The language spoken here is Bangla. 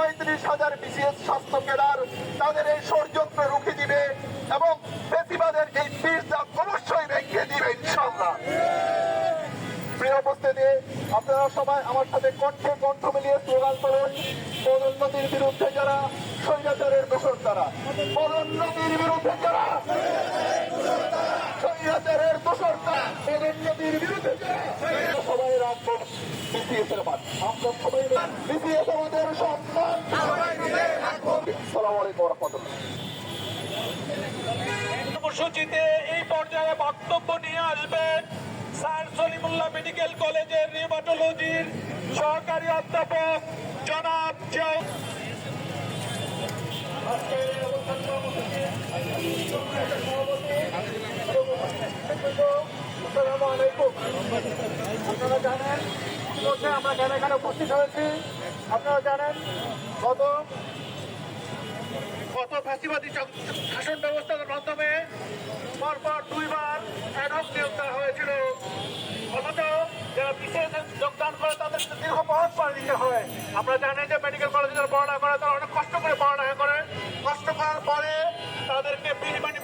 35,000 বিসিএস স্বাস্থ্য কেডার তাদের এই ষড়যন্ত্র রুখে দিবে এবং ফেসিবাদের এই বীজ অবশ্যই ভেঙে দিবে ইনশাআল্লাহ। প্রিয় উপস্থিতি, আপনারা সবাই আমার সাথে কণ্ঠে কণ্ঠ মিলিয়ে স্লোগান করুন, পদোন্নতির বিরুদ্ধে যারা, স্বৈরাচারের দোষর তারা। পদোন্নতির বিরুদ্ধে যারা, স্বৈরাচারের দোষর তারা। পদোন্নতির বিরুদ্ধে যারা, সবাই রাখবো বিসিএস এর মান। আমরা সবাই বিসিএস আমাদের সম্মান। আসসালামু আলাইকুম ওয়া রাহমাতুল্লাহ। কর্মসূচিতে এই পর্যায়ে বক্তব্য নিয়ে আসবেন স্যার সলিমুল্লাহ মেডিকেল কলেজের রিউমাটোলজির সহকারী অধ্যাপক জনাব আসসালামু আলাইকুম। আপনারা জানেন আমরা কেন এখানে উপস্থিত হয়েছি। আপনারা জানেন গত ফ্যাসিবাদী শাসন ব্যবস্থার মাধ্যমে পরপর 2 বার অ্যাডহক নিয়োগ দেওয়া হয়েছিল। অথচ যারা বিশেষ যোগদান করে তাদের দীর্ঘ পথ পাড়ি দিতে হয়। আমরা জানি যে মেডিকেল কলেজে যারা পড়াশোনা করে তারা অনেক কষ্ট করে পড়ালেখা করে, কষ্ট করার পরে তাদেরকে বেইমানি